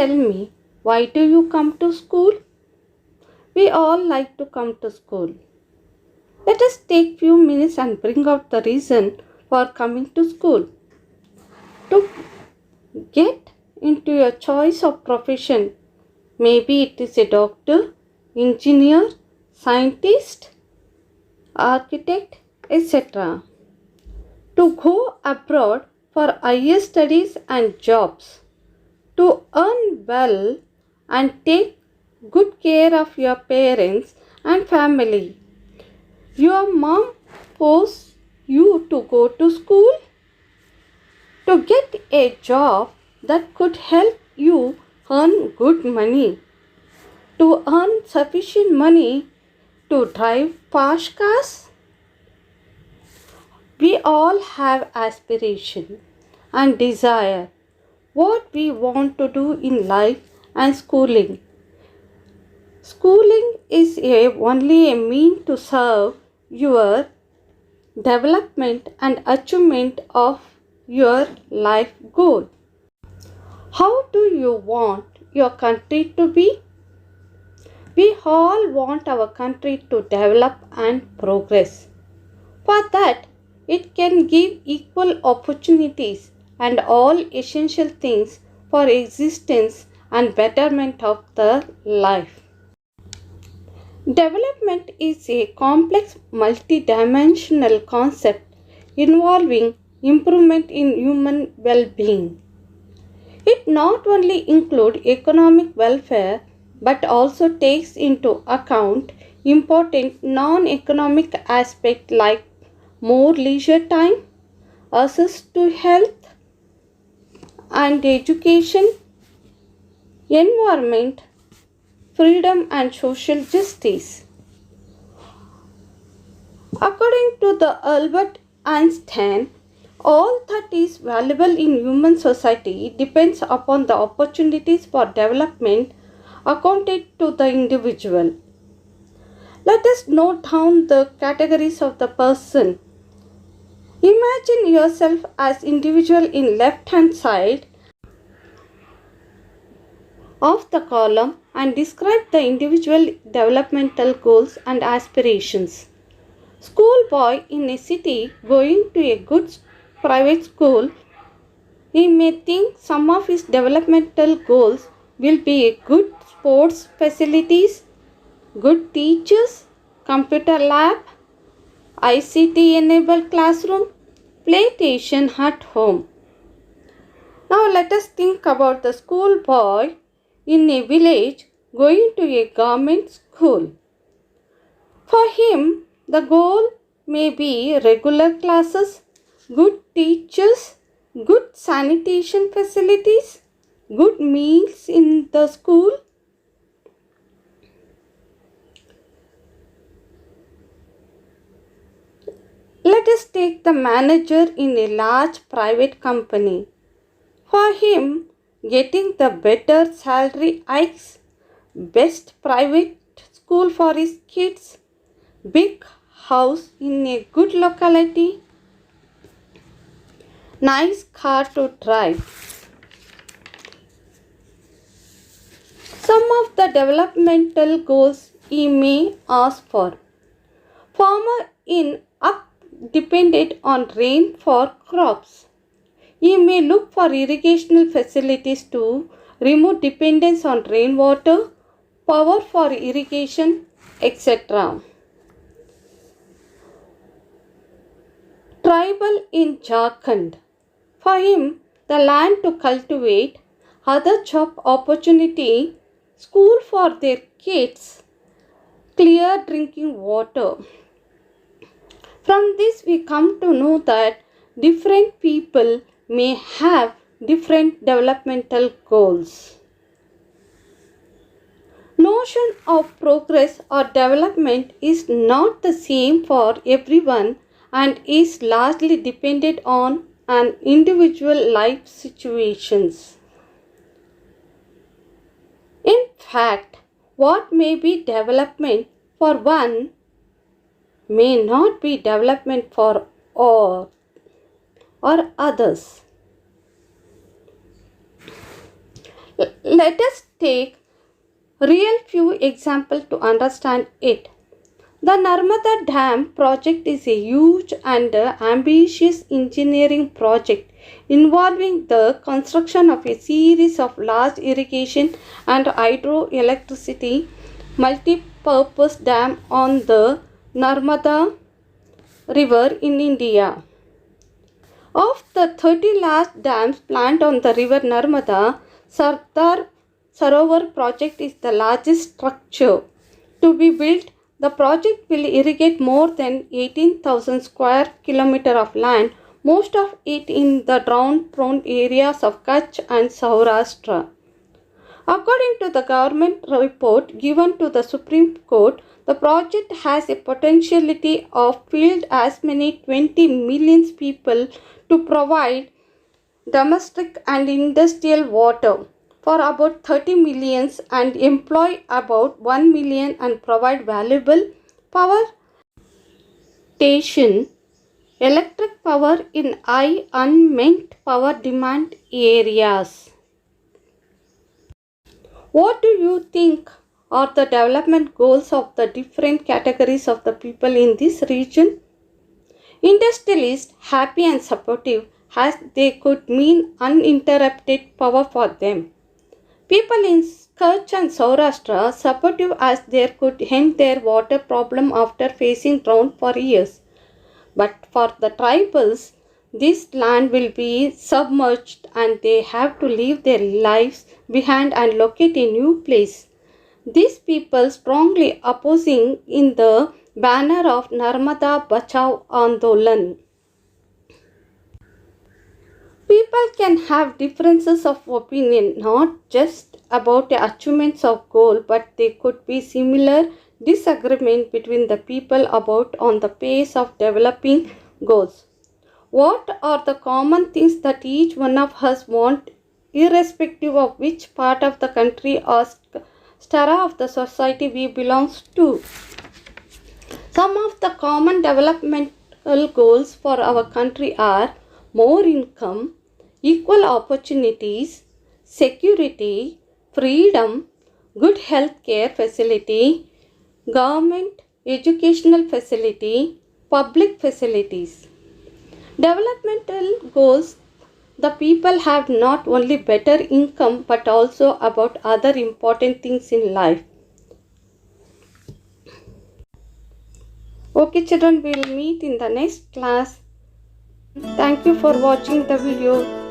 tell me, why do you come to school? We all like to come to school. Let us take few minutes and bring out the reason for coming to school. To get into your choice of profession. Maybe it is a doctor, engineer, scientist, architect, etc. To go abroad for higher studies and jobs. To earn well and take good care of your parents and family. Your mom forced you to go to school to get a job that could help you earn good money, to earn sufficient money to drive fast cars. We all have aspiration and desire what we want to do in life and schooling. Schooling is only a mean to serve your development and achievement of your life goal. How do you want your country to be? We all want our country to develop and progress. For that, it can give equal opportunities and all essential things for existence and betterment of the life. Development is a complex multidimensional concept involving improvement in human well-being. It not only includes economic welfare but also takes into account important non-economic aspects like more leisure time, access to health and education, environment, freedom and social justice. According to the Albert Einstein, all that is valuable in human society depends upon the opportunities for development accounted to the individual. Let us note down the categories of the person. Imagine yourself as individual in left hand side of the column and describe the individual developmental goals and aspirations. Schoolboy in a city going to a good private school, he may think some of his developmental goals will be a good sports facilities, good teachers, computer lab, ICT enabled classroom, PlayStation at home. Now let us think about the schoolboy in a village going to a government school. For him, the goal may be regular classes, good teachers, good sanitation facilities, good meals in the school. Let us take the manager in a large private company. For him, getting the better salary hikes, best private school for his kids, big house in a good locality, nice car to drive. Some of the developmental goals he may ask for. Farmer in up depended on rain for crops. He may look for irrigational facilities to remove dependence on rainwater, power for irrigation, etc. Tribal in Jharkhand. For him, the land to cultivate, other job opportunity, school for their kids, clear drinking water. From this we come to know that different people may have different developmental goals. Notion of progress or development is not the same for everyone and is largely dependent on an individual life situations. In fact, what may be development for one may not be development for all or others. Let us take real few examples to understand it. The Narmada Dam project is a huge and ambitious engineering project involving the construction of a series of large irrigation and hydroelectricity multi-purpose dam on the Narmada River in India. Of the 30 large dams planned on the river Narmada, Sardar Sarovar project is the largest structure to be built. The project will irrigate more than 18,000 square kilometers of land, most of it in the drought-prone areas of Kutch and Saurashtra. According to the government report given to the Supreme Court, the project has a potentiality of field as many 20 million people to provide domestic and industrial water for about 30 millions and employ about 1 million and provide valuable power station electric power in high unmet power demand areas. What do you think are the development goals of the different categories of the people in this region? Industrialists happy and supportive as they could mean uninterrupted power for them. People in Kutch and Saurashtra supportive as they could end their water problem after facing drought for years. But for the tribals, this land will be submerged and they have to leave their lives behind and locate a new place. These people strongly opposing in the banner of Narmada Bachao Andolan. People can have differences of opinion not just about the achievements of goal, but there could be similar disagreement between the people about on the pace of developing goals. What are the common things that each one of us want irrespective of which part of the country or strata of the society we belong to? Some of the common developmental goals for our country are more income, equal opportunities, security, freedom, good health care facility, government educational facility, public facilities. Developmental goals the people have not only better income but also about other important things in life. Okay children, we will meet in the next class. Thank you for watching the video.